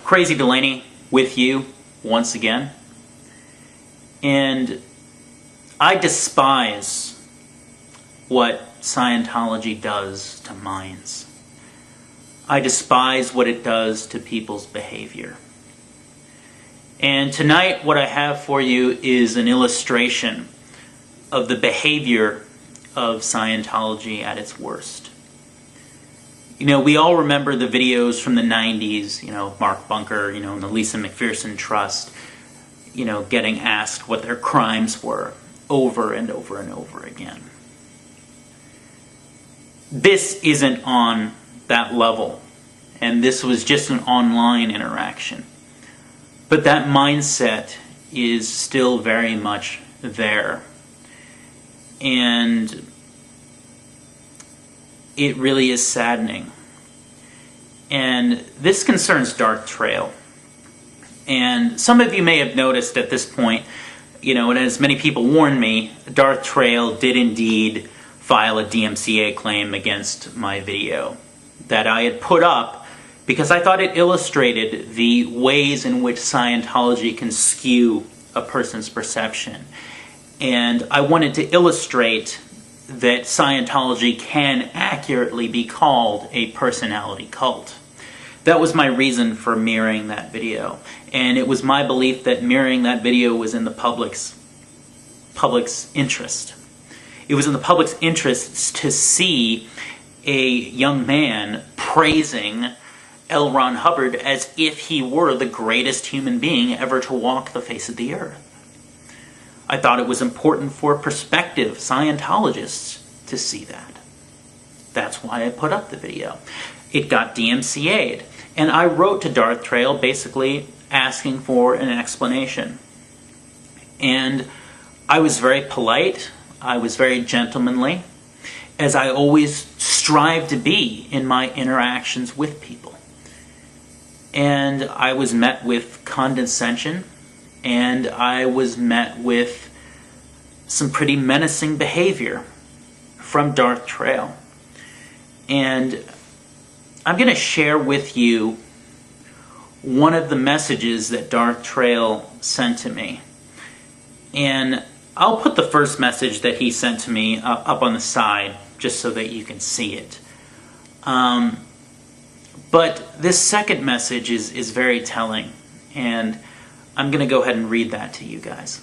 Crazy Delaney with you once again. And I despise what Scientology does to minds. I despise what it does to people's behavior. And tonight what I have for you is an illustration of the behavior of Scientology at its worst. You know, we all remember the videos from the 90s, Mark Bunker, and the Lisa McPherson Trust, getting asked what their crimes were over and over and over again. This isn't on that level, and this was just an online interaction. But that mindset is still very much there. And it really is saddening. And this concerns Darth Tryal. And some of you may have noticed at this point, and as many people warned me, Darth Tryal did indeed file a DMCA claim against my video that I had put up because I thought it illustrated the ways in which Scientology can skew a person's perception. And I wanted to illustrate that Scientology can accurately be called a personality cult. That was my reason for mirroring that video. And it was my belief that mirroring that video was in the public's interest. It was in the public's interest to see a young man praising L. Ron Hubbard as if he were the greatest human being ever to walk the face of the earth. I thought it was important for prospective Scientologists to see that. That's why I put up the video. It got DMCA'd. And I wrote to Darth Tryal basically asking for an explanation. And I was very polite. I was very gentlemanly, as I always strive to be in my interactions with people. And I was met with condescension, and I was met with some pretty menacing behavior from Darth Tryal. And I'm going to share with you one of the messages that Darth Tryal sent to me. And I'll put the first message that he sent to me up on the side, just so that you can see it. But this second message is very telling, and I'm going to go ahead and read that to you guys.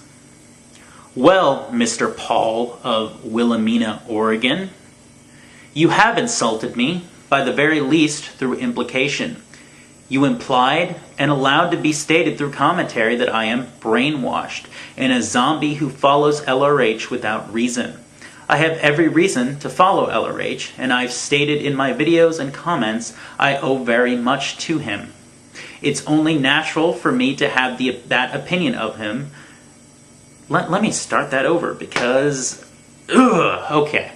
Well, Mr. Paul of Wilhelmina, Oregon, you have insulted me, by the very least through implication. You implied and allowed to be stated through commentary that I am brainwashed and a zombie who follows LRH without reason. I have every reason to follow LRH, and I've stated in my videos and comments I owe very much to him. It's only natural for me to have that opinion of him. Let me start that over because... okay.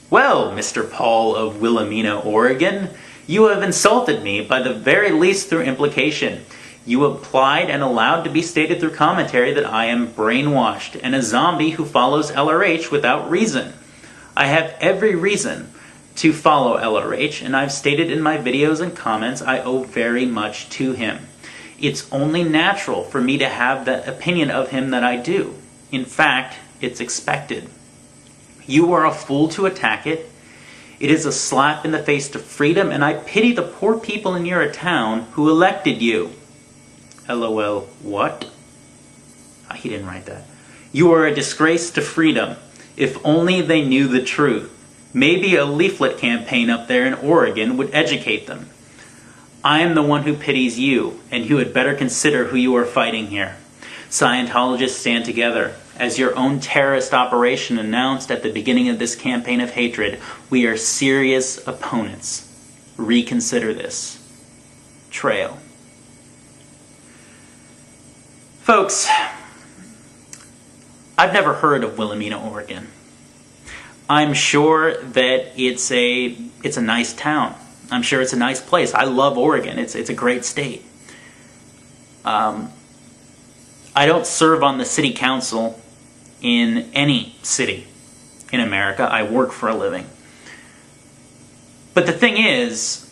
Well, Mr. Paul of Wilhelmina, Oregon, you have insulted me by the very least through implication. You implied and allowed to be stated through commentary that I am brainwashed and a zombie who follows LRH without reason. I have every reason to follow LRH, and I've stated in my videos and comments I owe very much to him. It's only natural for me to have that opinion of him that I do. In fact, it's expected. You are a fool to attack it. It is a slap in the face to freedom, and I pity the poor people in your town who elected you. LOL, what? He didn't write that. You are a disgrace to freedom. If only they knew the truth. Maybe a leaflet campaign up there in Oregon would educate them. I am the one who pities you, and you had better consider who you are fighting here. Scientologists stand together. As your own terrorist operation announced at the beginning of this campaign of hatred, we are serious opponents. Reconsider this. Tryal. Folks, I've never heard of Wilhelmina, Oregon. I'm sure that it's a nice town. I'm sure it's a nice place. I love Oregon. It's a great state. I don't serve on the city council in any city in America. I work for a living. But the thing is,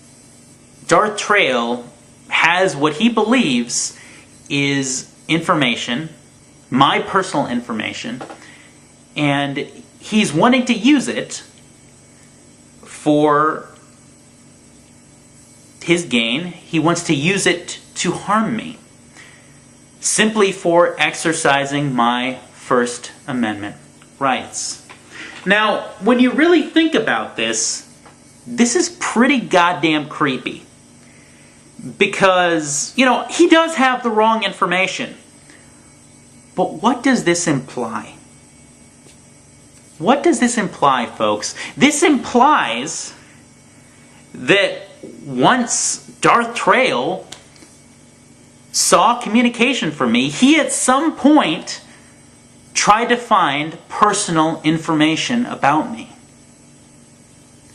Darth Tryal has what he believes is information, my personal information, and he's wanting to use it for his gain. He wants to use it to harm me, simply for exercising my First Amendment rights. Now, when you really think about this is pretty goddamn creepy. Because, he does have the wrong information. But what does this imply? What does this imply, folks? This implies that once Darth Tryal saw communication from me, he at some point tried to find personal information about me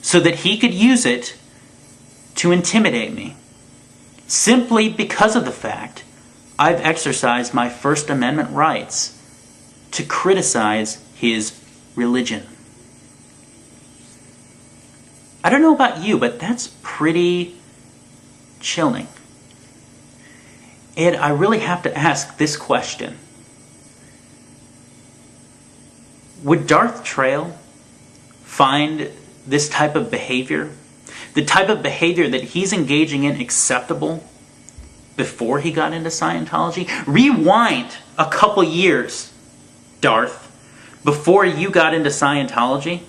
so that he could use it to intimidate me, simply because of the fact I've exercised my First Amendment rights to criticize his religion. I don't know about you, but that's pretty chilling. And I really have to ask this question. Would Darth Tryal find this type of behavior, the type of behavior that he's engaging in, acceptable before he got into Scientology? Rewind a couple years, Darth, before you got into Scientology.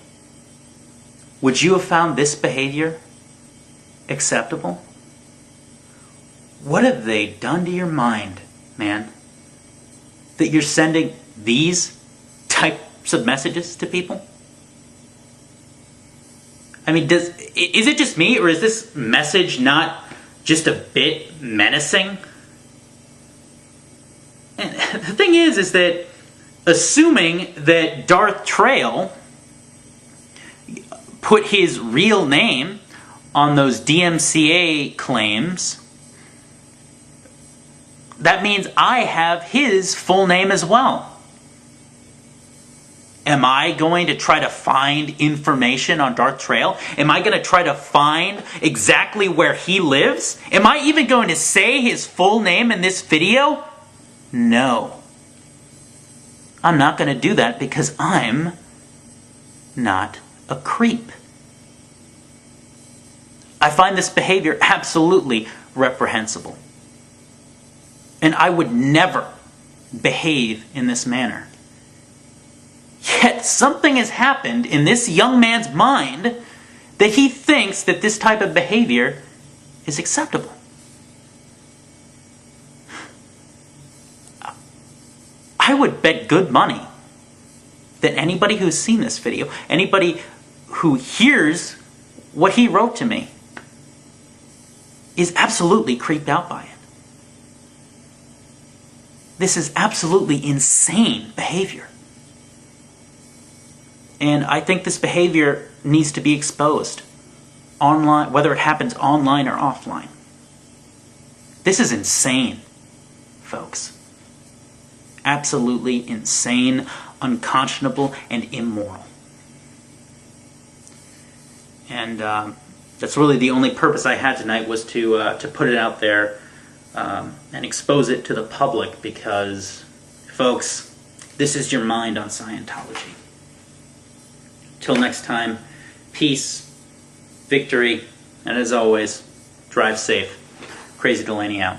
Would you have found this behavior acceptable? What have they done to your mind, man? That you're sending these types of messages to people? I mean, is it just me, or is this message not just a bit menacing? And the thing is that assuming that Darth Tryal put his real name on those DMCA claims, that means I have his full name as well. Am I going to try to find information on Darth Tryal? Am I going to try to find exactly where he lives? Am I even going to say his full name in this video? No. I'm not going to do that because I'm not a creep. I find this behavior absolutely reprehensible. And I would never behave in this manner. Yet something has happened in this young man's mind that he thinks that this type of behavior is acceptable. I would bet good money that anybody who's seen this video, anybody who hears what he wrote to me, is absolutely creeped out by it. This is absolutely insane behavior. And I think this behavior needs to be exposed online, whether it happens online or offline. This is insane, folks. Absolutely insane, unconscionable, and immoral. And that's really the only purpose I had tonight, was to put it out there and expose it to the public, because, folks, this is your mind on Scientology. Till next time, peace, victory, and as always, drive safe. Crazy Delaney out.